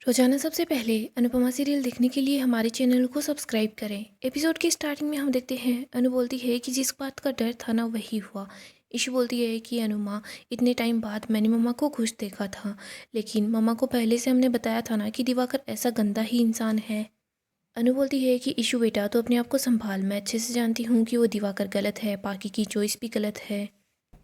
रोजाना सबसे पहले अनुपमा सीरियल देखने के लिए हमारे चैनल को सब्सक्राइब करें। एपिसोड की स्टार्टिंग में हम देखते हैं अनु बोलती है कि जिस बात का डर था ना वही हुआ। ईशु बोलती है कि अनुमा, इतने टाइम बाद मैंने मम्मा को खुश देखा था, लेकिन मम्मा को पहले से हमने बताया था ना कि दिवाकर ऐसा गंदा ही इंसान है। अनु बोलती है कि ईशु बेटा तो अपने आप को संभाल, मैं अच्छे से जानती हूँ कि वो दिवाकर गलत है, पाकि की चॉइस भी गलत है।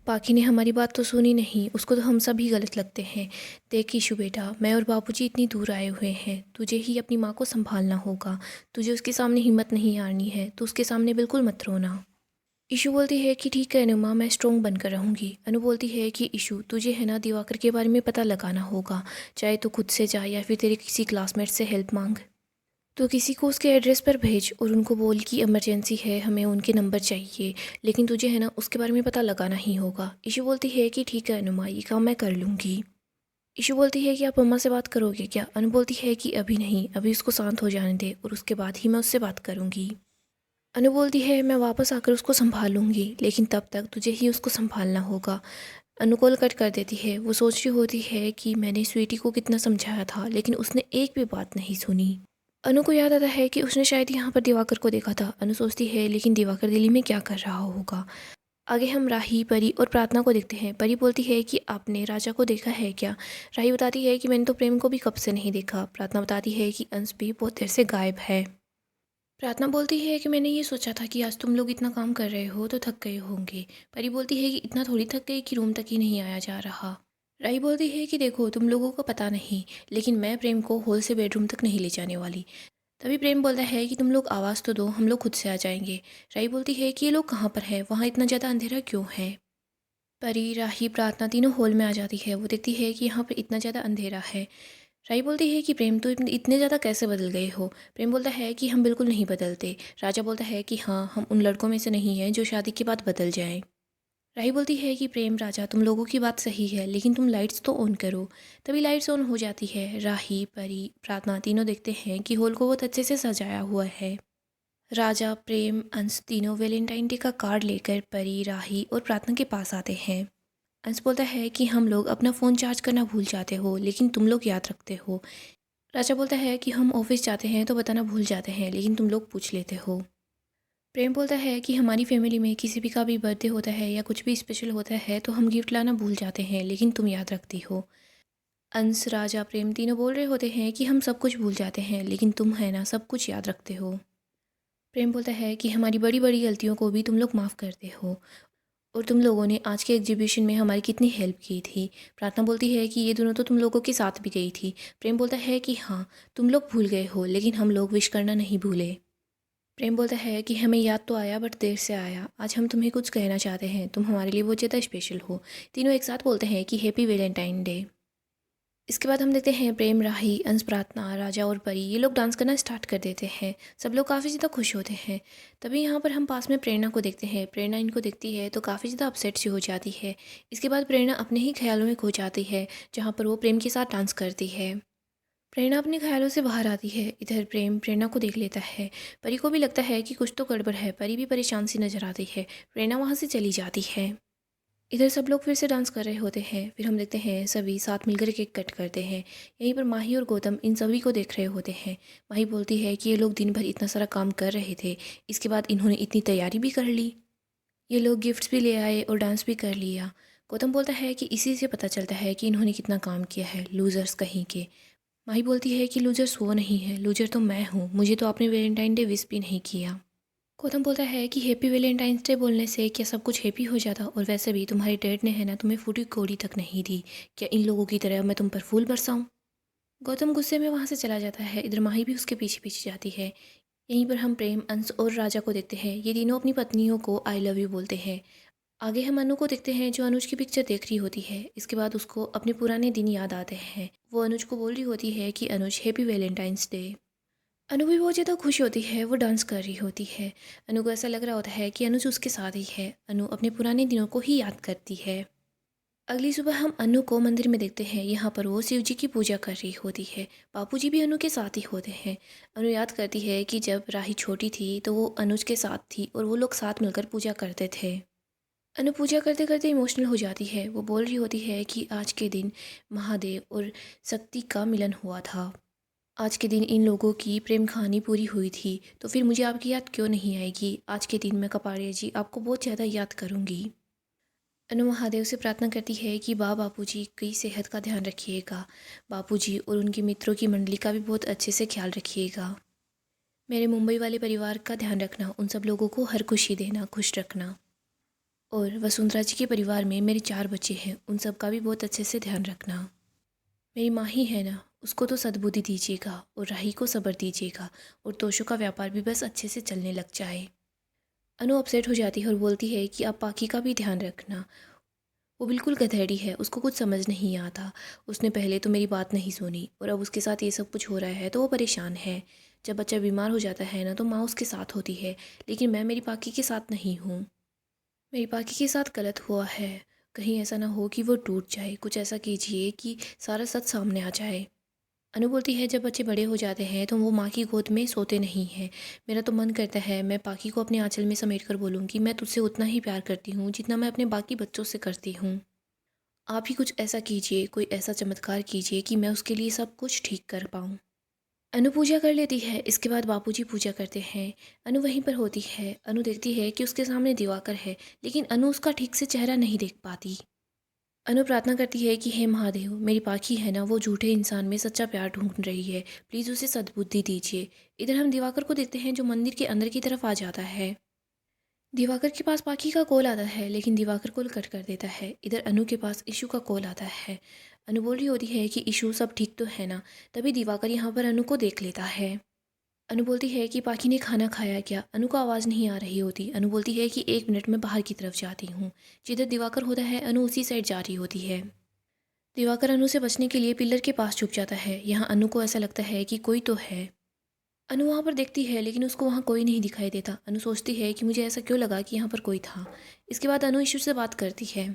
पाखी ने हमारी बात तो सुनी नहीं, उसको तो हम सभी गलत लगते हैं। देख ईशु बेटा, मैं और बापूजी इतनी दूर आए हुए हैं, तुझे ही अपनी माँ को संभालना होगा। तुझे उसके सामने हिम्मत नहीं हारनी है, तो उसके सामने बिल्कुल मत रोना। ईशु बोलती है कि ठीक है अनु माँ, मैं स्ट्रॉन्ग बनकर रहूँगी। अनु बोलती है कि ईशु तुझे है ना दिवाकर के बारे में पता लगाना होगा, चाहे तो खुद से जा या फिर तेरे किसी क्लासमेट से हेल्प मांग। तो किसी को उसके एड्रेस पर भेज और उनको बोल कि इमरजेंसी है, हमें उनके नंबर चाहिए, लेकिन तुझे है ना उसके बारे में पता लगाना ही होगा। ईशु बोलती है कि ठीक है अनुमा, ये काम मैं कर लूँगी। ईशु बोलती है कि आप मम्मा से बात करोगे क्या? अनु बोलती है कि अभी नहीं, अभी उसको शांत हो जाने दे और उसके बाद ही मैं उससे बात करूँगी। अनु बोलती है मैं वापस आकर उसको संभाल लूँगी, लेकिन तब तक तुझे ही उसको संभालना होगा। अनु कॉल कट कर देती है। वो सोच रही होती है कि मैंने स्वीटी को कितना समझाया था, लेकिन उसने एक भी बात नहीं सुनी। अनु को याद आता है कि उसने शायद यहाँ पर दिवाकर को देखा था। अनु सोचती है लेकिन दिवाकर दिल्ली में क्या कर रहा होगा। आगे हम राही, परी और प्रार्थना को देखते हैं। परी बोलती है कि आपने राजा को देखा है क्या? राही बताती है कि मैंने तो प्रेम को भी कब से नहीं देखा। प्रार्थना बताती है कि अंश भी बहुत देर से गायब है। प्रार्थना बोलती है कि मैंने ये सोचा था कि आज तुम लोग इतना काम कर रहे हो तो थक गए होंगे। परी बोलती है कि इतना थोड़ी थक गए कि रूम तक ही नहीं आया जा रहा। राही बोलती है कि देखो तुम लोगों को पता नहीं, लेकिन मैं प्रेम को हॉल से बेडरूम तक नहीं ले जाने वाली। तभी प्रेम बोलता है कि तुम लोग आवाज़ तो दो, हम लोग खुद से आ जाएंगे। राही बोलती है कि ये लोग कहाँ पर है, वहाँ इतना ज़्यादा अंधेरा क्यों है। परी, राही, प्रार्थना तीनों हॉल में आ जाती है। वो देखती है कि यहाँ पर इतना ज़्यादा अंधेरा है। राही बोलती है कि प्रेम तो इतने ज़्यादा कैसे बदल गए हो। प्रेम बोलता है कि हम बिल्कुल नहीं बदलते। राजा बोलता है कि हाँ, हम उन लड़कों में से नहीं हैं जो शादी के बाद बदल जाएं। राही बोलती है कि प्रेम, राजा, तुम लोगों की बात सही है, लेकिन तुम लाइट्स तो ऑन करो। तभी लाइट्स ऑन हो जाती है। राही, परी, प्रार्थना तीनों देखते हैं कि हॉल को बहुत अच्छे से सजाया हुआ है। राजा, प्रेम, अंश तीनों वैलेंटाइन डे का कार्ड लेकर परी, राही और प्रार्थना के पास आते हैं। अंश बोलता है कि हम लोग अपना फ़ोन चार्ज करना भूल जाते हो, लेकिन तुम लोग याद रखते हो। राजा बोलता है कि हम ऑफिस जाते हैं तो बताना भूल जाते हैं, लेकिन तुम लोग पूछ लेते हो। प्रेम बोलता है कि हमारी फैमिली में किसी भी का भी बर्थडे होता है या कुछ भी स्पेशल होता है तो हम गिफ्ट लाना भूल जाते हैं, लेकिन तुम याद रखती हो। अंश, राजा, प्रेम तीनों बोल रहे होते हैं कि हम सब कुछ भूल जाते हैं, लेकिन तुम है ना सब कुछ याद रखते हो। प्रेम बोलता है कि हमारी बड़ी बड़ी गलतियों को भी तुम लोग माफ़ करते हो, और तुम लोगों ने आज के एग्जीबिशन में हमारी कितनी हेल्प की थी। प्रार्थना बोलती है कि ये दोनों तो तुम लोगों के साथ भी गई थी। प्रेम बोलता है कि हाँ, तुम लोग भूल गए हो, लेकिन हम लोग विश करना नहीं भूले। प्रेम बोलता है कि हमें याद तो आया बट देर से आया। आज हम तुम्हें कुछ कहना चाहते हैं, तुम हमारे लिए बहुत ज़्यादा स्पेशल हो। तीनों एक साथ बोलते हैं कि हैप्पी वैलेंटाइन डे। इसके बाद हम देखते हैं प्रेम, राही, अंश, प्रार्थना, राजा और परी ये लोग डांस करना स्टार्ट कर देते हैं। सब लोग काफ़ी ज़्यादा खुश होते हैं। तभी यहाँ पर हम पास में प्रेरणा को देखते हैं। प्रेरणा इनको देखती है तो काफ़ी ज़्यादा अपसेट सी हो जाती है। इसके बाद प्रेरणा अपने ही ख्यालों में खो जाती है, जहाँ पर वो प्रेम के साथ डांस करती है। प्रेरणा अपने ख्यालों से बाहर आती है। इधर प्रेम प्रेरणा को देख लेता है। परी को भी लगता है कि कुछ तो गड़बड़ है। परी भी परेशान सी नजर आती है। प्रेरणा वहाँ से चली जाती है। इधर सब लोग फिर से डांस कर रहे होते हैं। फिर हम देखते हैं सभी साथ मिलकर केक कट करते हैं। यहीं पर माही और गौतम इन सभी को देख रहे होते हैं। माही बोलती है कि ये लोग दिन भर इतना सारा काम कर रहे थे, इसके बाद इन्होंने इतनी तैयारी भी कर ली। ये लोग गिफ्ट्स भी ले आए और डांस भी कर लिया। गौतम बोलता है कि इसी से पता चलता है कि इन्होंने कितना काम किया है, लूजर्स कहीं के। माही बोलती है कि लूजर्स वो नहीं है, लूजर तो मैं हूँ, मुझे तो आपने वैलेंटाइन डे विश भी नहीं किया। गौतम बोलता है कि हैप्पी वैलेंटाइंस डे बोलने से क्या सब कुछ हैप्पी हो जाता, और वैसे भी तुम्हारे डैड ने है ना तुम्हें फूटी कौड़ी तक नहीं दी, क्या इन लोगों की तरह मैं तुम पर फूल बरसाऊं। गौतम गुस्से में वहाँ से चला जाता है। इधर माही भी उसके पीछे पीछे जाती है। यहीं पर हम प्रेम, अंश और राजा को देखते हैं। ये तीनों अपनी पत्नियों को आई लव यू बोलते हैं। आगे हम अनु को देखते हैं जो अनुज की पिक्चर देख रही होती है। इसके बाद उसको अपने पुराने दिन याद आते हैं। वो अनुज को बोल रही होती है कि अनुज हैप्पी वैलेंटाइंस डे। अनु भी बहुत ज़्यादा खुश होती है। वो डांस कर रही होती है। अनु को ऐसा लग रहा होता है कि अनुज उसके साथ ही है। अनु अपने पुराने दिनों को ही याद करती है। अगली सुबह हम अनु को मंदिर में देखते हैं। यहाँ पर वो शिव जी की पूजा कर रही होती है। बापूजी भी अनु के साथ ही होते हैं। अनु याद करती है कि जब राही छोटी थी तो वो अनुज के साथ थी और वो लोग साथ मिलकर पूजा करते थे। अनु पूजा करते करते इमोशनल हो जाती है। वो बोल रही होती है कि आज के दिन महादेव और शक्ति का मिलन हुआ था। आज के दिन इन लोगों की प्रेम कहानी पूरी हुई थी, तो फिर मुझे आपकी याद क्यों नहीं आएगी। आज के दिन मैं कपाड़िया जी आपको बहुत ज़्यादा याद करूँगी। अनु महादेव से प्रार्थना करती है कि बापूजी की सेहत का ध्यान रखिएगा। बापूजी और उनके मित्रों की मंडली का भी बहुत अच्छे से ख्याल रखिएगा। मेरे मुंबई वाले परिवार का ध्यान रखना, उन सब लोगों को हर खुशी देना, खुश रखना। और वसुंधरा जी के परिवार में मेरे 4 बच्चे हैं, उन सब का भी बहुत अच्छे से ध्यान रखना। मेरी माँ ही है ना, उसको तो सद्बुद्धि दीजिएगा और राही को सब्र दीजिएगा और तोशों का व्यापार भी बस अच्छे से चलने लग जाए। अनु अपसेट हो जाती है और बोलती है कि आप पाकी का भी ध्यान रखना। वो बिल्कुल गधेड़ी है, उसको कुछ समझ नहीं आता। उसने पहले तो मेरी बात नहीं सुनी और अब उसके साथ ये सब कुछ हो रहा है तो वो परेशान है। जब बच्चा बीमार हो जाता है ना तो माँ उसके साथ होती है, लेकिन मैं मेरी पाकी के साथ नहीं हूँ। मेरी पाकी के साथ गलत हुआ है, कहीं ऐसा ना हो कि वो टूट जाए। कुछ ऐसा कीजिए कि सारा सच सामने आ जाए। अनु बोलती है जब बच्चे बड़े हो जाते हैं तो वो माँ की गोद में सोते नहीं हैं। मेरा तो मन करता है मैं पाकी को अपने आंचल में समेट कर बोलूँगी, मैं तुझसे उतना ही प्यार करती हूँ जितना मैं अपने बाकी बच्चों से करती हूँ। आप ही कुछ ऐसा कीजिए, कोई ऐसा चमत्कार कीजिए कि मैं उसके लिए सब कुछ ठीक कर पाऊँ। अनु पूजा कर लेती है, इसके बाद बापूजी पूजा करते हैं। अनु वहीं पर होती है। अनु देखती है कि उसके सामने दिवाकर है, लेकिन अनु उसका ठीक से चेहरा नहीं देख पाती। अनु प्रार्थना करती है कि हे महादेव, मेरी पाखी है ना, वो झूठे इंसान में सच्चा प्यार ढूंढ रही है, प्लीज़ उसे सद्बुद्धि दीजिए। इधर हम दिवाकर को देखते हैं जो मंदिर के अंदर की तरफ आ जाता है। दिवाकर के पास पाखी का कॉल आता है, लेकिन दिवाकर कॉल कट कर देता है। इधर अनु के पास इशू का कॉल आता है। अनु बोल रही होती है कि इशू सब ठीक तो है ना। तभी दिवाकर यहाँ पर अनु को देख लेता है। अनु बोलती है कि पाखी ने खाना खाया क्या। अनु को आवाज़ नहीं आ रही होती। अनु बोलती है कि 1 मिनट में बाहर की तरफ जाती हूँ। जिधर दिवाकर होता है अनु उसी साइड जा रही होती है। दिवाकर अनु से बचने के लिए पिलर के पास छुप जाता है। यहाँ अनु को ऐसा लगता है कि कोई तो है। अनु वहाँ पर देखती है, लेकिन उसको वहाँ कोई नहीं दिखाई देता। अनु सोचती है कि मुझे ऐसा क्यों लगा कि यहाँ पर कोई था। इसके बाद अनु ईशु से बात करती है।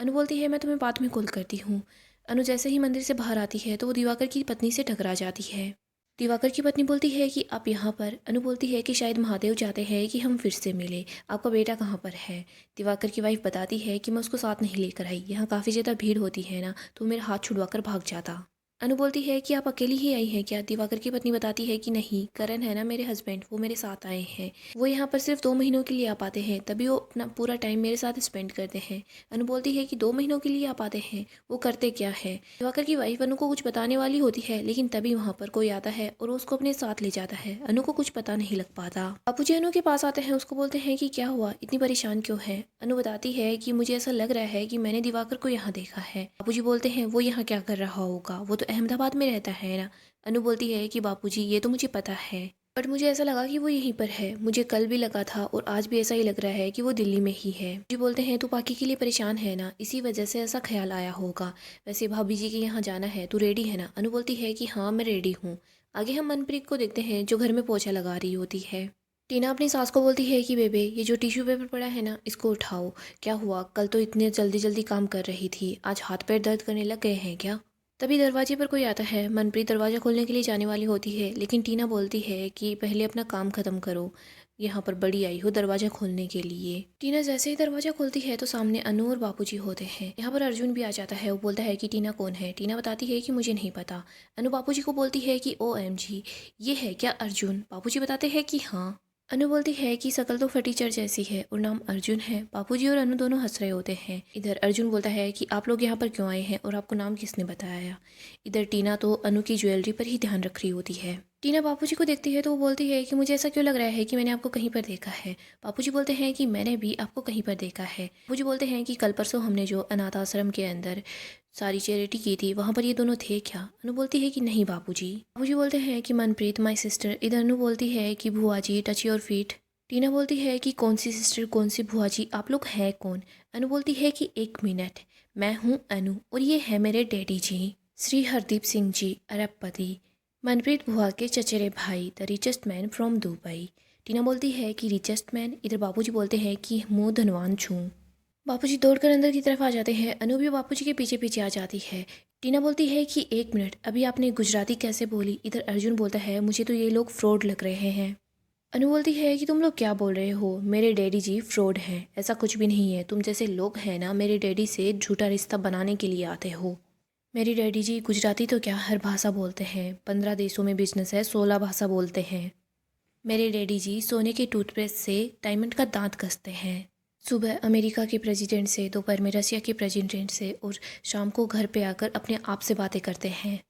अनु बोलती है मैं तुम्हें बाद में कॉल करती हूँ। अनु जैसे ही मंदिर से बाहर आती है तो वो दिवाकर की पत्नी से टकरा जाती है। दिवाकर की पत्नी बोलती है कि आप यहाँ पर। अनु बोलती है कि शायद महादेव चाहते हैं कि हम फिर से मिले। आपका बेटा कहाँ पर है। दिवाकर की वाइफ बताती है कि मैं उसको साथ नहीं लेकर आई, यहाँ काफ़ी ज़्यादा भीड़ होती है ना, तो मेरा हाथ छुड़वाकर भाग जाता। अनु बोलती है कि आप अकेली ही आई हैं क्या। दिवाकर की पत्नी बताती है कि नहीं, करण है ना मेरे हस्बैंड, वो मेरे साथ आए हैं। वो यहाँ पर सिर्फ 2 महीनों के लिए आ पाते हैं, तभी वो अपना पूरा टाइम मेरे साथ स्पेंड करते हैं। अनु बोलती है कि 2 महीनों के लिए आ पाते हैं, वो करते क्या है। दिवाकर की वाइफ अनु को कुछ बताने वाली होती है, लेकिन तभी वहाँ पर कोई आता है और उसको अपने साथ ले जाता है। अनु को कुछ पता नहीं लग पाता। बापूजी अनु के पास आते हैं, उसको बोलते हैं कि क्या हुआ, इतनी परेशान क्यों है। अनु बताती है कि मुझे ऐसा लग रहा है कि मैंने दिवाकर को यहाँ देखा है। बापूजी बोलते हैं वो यहाँ क्या कर रहा होगा, वो तो अहमदाबाद में रहता है ना। अनु बोलती है कि बापूजी ये तो मुझे पता है, बट मुझे ऐसा लगा कि वो यहीं पर है। मुझे कल भी लगा था और आज भी ऐसा ही लग रहा है कि वो दिल्ली में ही है। जी बोलते हैं तू पाकी के लिए परेशान है ना, इसी वजह से ऐसा ख्याल आया होगा। वैसे भाभी जी के यहाँ जाना है, तू रेडी है ना। अनु बोलती है कि हाँ मैं रेडी हूँ। आगे हम मनप्रीत को देखते हैं जो घर में पोछा लगा रही होती है। टीना अपनी सास को बोलती है कि बेबे ये जो टिश्यू पेपर पड़ा है ना, इसको उठाओ। क्या हुआ, कल तो इतने जल्दी जल्दी काम कर रही थी, आज हाथ पैर दर्द करने लग गए हैं क्या। तभी दरवाजे पर कोई आता है। मनप्रीत दरवाज़ा खोलने के लिए जाने वाली होती है, लेकिन टीना बोलती है कि पहले अपना काम ख़त्म करो, यहाँ पर बड़ी आई हो दरवाज़ा खोलने के लिए। टीना जैसे ही दरवाज़ा खोलती है तो सामने अनु और बापूजी होते हैं। यहाँ पर अर्जुन भी आ जाता है। वो बोलता है कि टीना कौन है। टीना बताती है कि मुझे नहीं पता। अनु बापूजी को बोलती है कि OMG, ये है क्या अर्जुन। बापूजी बताते हैं कि हाँ। अनु बोलती है कि शकल तो फटीचर जैसी है और नाम अर्जुन है। बापूजी और अनु दोनों हंस रहे होते हैं। इधर अर्जुन बोलता है कि आप लोग यहाँ पर क्यों आए हैं और आपको नाम किसने बताया। इधर टीना तो अनु की ज्वेलरी पर ही ध्यान रख रही होती है। टीना बापूजी को देखती है तो वो बोलती है कि मुझे ऐसा क्यों लग रहा है कि मैंने आपको कहीं पर देखा है। बापूजी बोलते हैं कि मैंने भी आपको कहीं पर देखा है। बापूजी बोलते हैं कि कल परसों हमने जो अनाथ आश्रम के अंदर सारी चैरिटी की थी, वहाँ पर ये दोनों थे क्या। अनु बोलती है कि नहीं बापूजी। बापूजी बोलते हैं कि मनप्रीत माय सिस्टर। इधर अनु बोलती है कि भुआ जी टच योर फीट। टीना बोलती है कि कौन सी सिस्टर, कौन सी भुआ जी, आप लोग हैं कौन। अनु बोलती है कि 1 मिनट, मैं हूँ अनु और ये है मेरे डैडी जी, श्री हरदीप सिंह जी, अरबपति, मनप्रीत भुआ के चचेरे भाई, the richest man from Dubai. Tina बोलती है कि रिचेस्ट मैन। इधर बापूजी बोलते हैं कि मुँह धनवान छूँ। बापूजी दौड़कर अंदर की तरफ आ जाते हैं। अनु भी बापूजी के पीछे पीछे आ जाती है। टीना बोलती है कि 1 मिनट, अभी आपने गुजराती कैसे बोली। इधर अर्जुन बोलता है मुझे तो ये लोग फ्रॉड लग रहे हैं। अनु बोलती है कि तुम लोग क्या बोल रहे हो, मेरे डैडी जी फ्रॉड हैं, ऐसा कुछ भी नहीं है। तुम जैसे लोग हैं ना, मेरे डैडी से झूठा रिश्ता बनाने के लिए आते हो। मेरे डैडी जी गुजराती तो क्या हर भाषा बोलते हैं। 15 देशों में बिजनेस है, 16 भाषा बोलते हैं। मेरे डैडी जी सोने के टूथपेस्ट से डायमंड का दांत कसते हैं। सुबह अमेरिका के प्रेसिडेंट से, दोपहर में रसिया के प्रेसिडेंट से और शाम को घर पे आकर अपने आप से बातें करते हैं।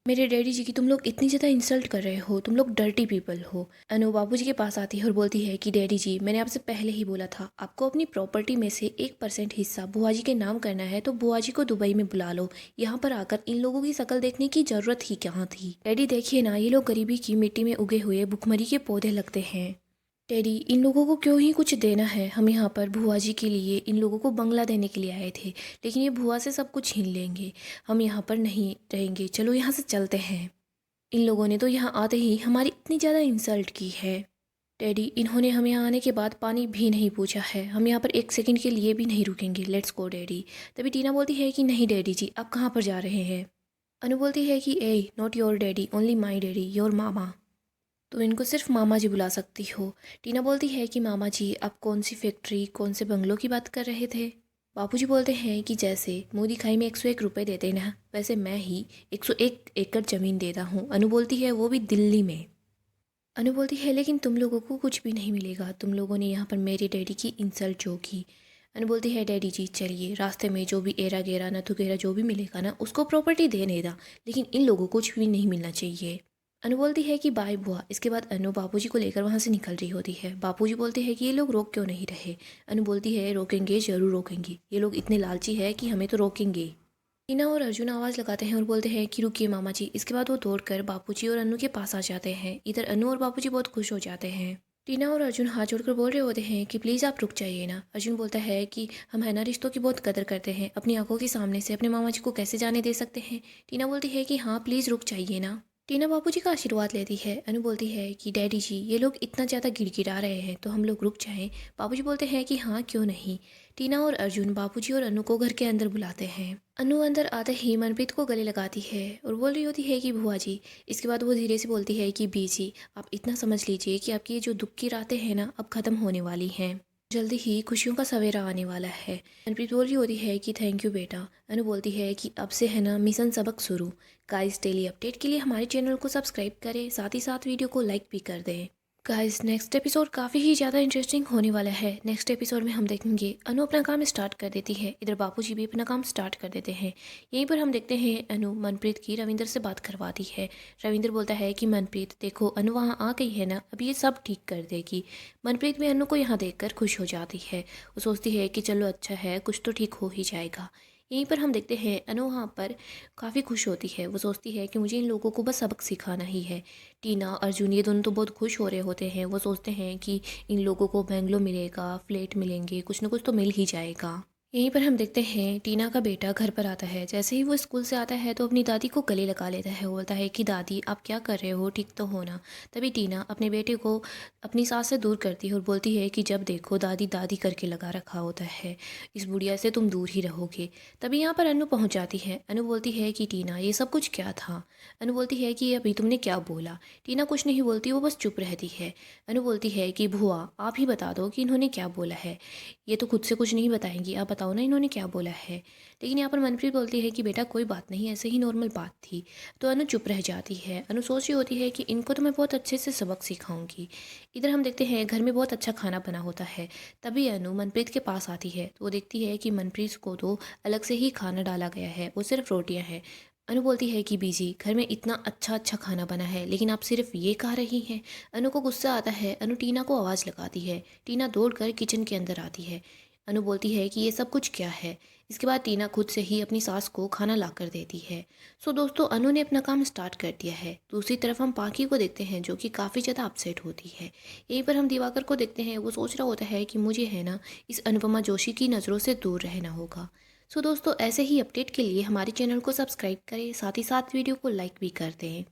मेरे डैडी जी की तुम लोग इतनी ज़्यादा इंसल्ट कर रहे हो, तुम लोग डर्टी पीपल हो। अनु बाबू जी के पास आती है और बोलती है कि डैडी जी मैंने आपसे पहले ही बोला था, आपको अपनी प्रॉपर्टी में से 1% हिस्सा बुआ जी के नाम करना है तो बुआ जी को दुबई में बुला लो। यहाँ पर आकर इन लोगों की शक्ल देखने की जरूरत ही कहाँ थी। डैडी देखिए ना, ये लोग गरीबी की मिट्टी में उगे हुए भुखमरी के पौधे लगते हैं। डैडी इन लोगों को क्यों ही कुछ देना है, हम यहाँ पर भुआ जी के लिए इन लोगों को बंगला देने के लिए आए थे, लेकिन ये भुआ से सब कुछ छीन लेंगे, हम यहाँ पर नहीं रहेंगे, चलो यहाँ से चलते हैं। इन लोगों ने तो यहाँ आते ही हमारी इतनी ज़्यादा इंसल्ट की है। डैडी इन्होंने हम यहाँ आने के बाद पानी भी नहीं पूछा है, हम यहाँ पर 1 सेकंड के लिए भी नहीं रुकेंगे, लेट्स गो डैडी। तभी टीना बोलती है कि नहीं डैडी जी आप कहाँ पर जा रहे हैं। अनु बोलती है कि a not your daddy only my daddy your मामा, तो इनको सिर्फ मामा जी बुला सकती हो। टीना बोलती है कि मामा जी आप कौन सी फैक्ट्री कौन से बंगलों की बात कर रहे थे। बापूजी बोलते हैं कि जैसे मोदी खाई में 101 रुपये देते ना, वैसे मैं ही 101 एकड़ ज़मीन देता हूँ। अनु बोलती है वो भी दिल्ली में। अनु बोलती है लेकिन तुम लोगों को कुछ भी नहीं मिलेगा, तुम लोगों ने यहाँ पर मेरे डैडी की इंसल्ट जो की। अनु बोलती है डैडी जी चलिए, रास्ते में जो भी एरा गेरा नथु गेरा जो भी मिलेगा ना उसको प्रॉपर्टी देने दा, लेकिन इन लोगों को कुछ भी नहीं मिलना चाहिए। अनु बोलती है कि बाय बुआ। इसके बाद अनु बापूजी को लेकर वहाँ से निकल रही होती है। बापूजी बोलते हैं कि ये लोग रोक क्यों नहीं रहे। अनु बोलती है रोकेंगे, ज़रूर रोकेंगे, ये लोग इतने लालची है कि हमें तो रोकेंगे। टीना और अर्जुन आवाज़ लगाते हैं और बोलते हैं कि रुकिए मामा जी। इसके बाद वो दौड़कर बापूजी और अनु के पास आ जाते हैं। इधर अनु और बापूजी बहुत खुश हो जाते हैं। टीना और अर्जुन हाथ जोड़कर बोल रहे होते हैं कि प्लीज़ आप रुक जाइए ना। अर्जुन बोलता है कि हम है ना रिश्तों की बहुत कदर करते हैं, अपनी आंखों के सामने से अपने मामा जी को कैसे जाने दे सकते हैं। टीना बोलती है कि हाँ प्लीज़ रुक जाइए ना। टीना बापूजी का आशीर्वाद लेती है। अनु बोलती है कि डैडी जी ये लोग इतना ज़्यादा गिड़गिड़ा रहे हैं तो हम लोग रुक जाएं। बापूजी बोलते हैं कि हाँ क्यों नहीं। टीना और अर्जुन बापूजी और अनु को घर के अंदर बुलाते हैं। अनु अंदर आते ही मनप्रीत को गले लगाती है और बोल रही होती है कि बुआ जी। इसके बाद वो धीरे से बोलती है कि बी जी आप इतना समझ लीजिए कि आपकी ये जो दुख की रातें हैं ना अब ख़त्म होने वाली हैं, जल्दी ही खुशियों का सवेरा आने वाला है। मनप्रीत बोल रही होती है कि थैंक यू बेटा। अनु बोलती है कि अब से है ना मिशन सबक शुरू। गाइस डेली अपडेट के लिए हमारे चैनल को सब्सक्राइब करें, साथ ही साथ वीडियो को लाइक भी कर दें। गाइस नेक्स्ट एपिसोड काफ़ी ही ज़्यादा इंटरेस्टिंग होने वाला है। नेक्स्ट एपिसोड में हम देखेंगे अनु अपना काम स्टार्ट कर देती है, इधर बापूजी भी अपना काम स्टार्ट कर देते हैं। यहीं पर हम देखते हैं अनु मनप्रीत की रविंदर से बात करवाती है। रविंदर बोलता है कि मनप्रीत देखो अनु वहाँ आ गई है ना, अब ये सब ठीक कर देगी। मनप्रीत भी अनु को यहाँ देखकर खुश हो जाती है। वो सोचती है कि चलो अच्छा है, कुछ तो ठीक हो ही जाएगा। यहीं पर हम देखते हैं अनु वहाँ पर काफ़ी खुश होती है। वो सोचती है कि मुझे इन लोगों को बस सबक सिखाना ही है। टीना अर्जुन ये दोनों तो बहुत खुश हो रहे होते हैं। वो सोचते हैं कि इन लोगों को बंगलो मिलेगा, फ्लैट मिलेंगे, कुछ ना कुछ तो मिल ही जाएगा। यहीं पर हम देखते हैं टीना का बेटा घर पर आता है। जैसे ही वो स्कूल से आता है तो अपनी दादी को गले लगा लेता है। वो बोलता है कि दादी आप क्या कर रहे हो, ठीक तो हो ना। तभी टीना अपने बेटे को अपनी सास से दूर करती है और बोलती है कि जब देखो दादी दादी करके लगा रखा होता है, इस बुढ़िया से तुम दूर ही रहोगे। तभी यहाँ पर अनु पहुँच जाती है। अनु बोलती है कि टीना ये सब कुछ क्या था। अनु बोलती है कि अभी तुमने क्या बोला। टीना कुछ नहीं बोलती, वो बस चुप रहती है। अनु बोलती है कि भुआ आप ही बता दो कि इन्होंने क्या बोला है, ये तो खुद से कुछ नहीं बताएंगी, आप बताओ ना इन्होंने क्या बोला है। लेकिन यहाँ पर मनप्रीत बोलती है कि बेटा कोई बात नहीं, ऐसे ही नॉर्मल बात थी। तो अनु चुप रह जाती है। अनु सोच रही होती है कि इनको तो मैं बहुत अच्छे से सबक सिखाऊंगी। इधर हम देखते हैं घर में बहुत अच्छा खाना बना होता है। तभी अनु मनप्रीत के पास आती है तो वो देखती है कि मनप्रीत को तो अलग से ही खाना डाला गया है, वो सिर्फ रोटियाँ हैं। अनु बोलती है कि बीजी घर में इतना अच्छा अच्छा खाना बना है लेकिन आप सिर्फ ये खा रही हैं। अनु को गुस्सा आता है। अनु टीना को आवाज़ लगाती है। टीना दौड़कर किचन के अंदर आती है। अनु बोलती है कि ये सब कुछ क्या है। इसके बाद टीना खुद से ही अपनी सास को खाना ला कर देती है। सो दोस्तों अनु ने अपना काम स्टार्ट कर दिया है। दूसरी तरफ हम पाकी को देखते हैं जो कि काफ़ी ज़्यादा अपसेट होती है। यहीं पर हम दिवाकर को देखते हैं। वो सोच रहा होता है कि मुझे है ना इस अनुपमा जोशी की नज़रों से दूर रहना होगा। सो दोस्तों ऐसे ही अपडेट के लिए हमारे चैनल को सब्सक्राइब करें, साथ ही साथ वीडियो को लाइक भी कर दें।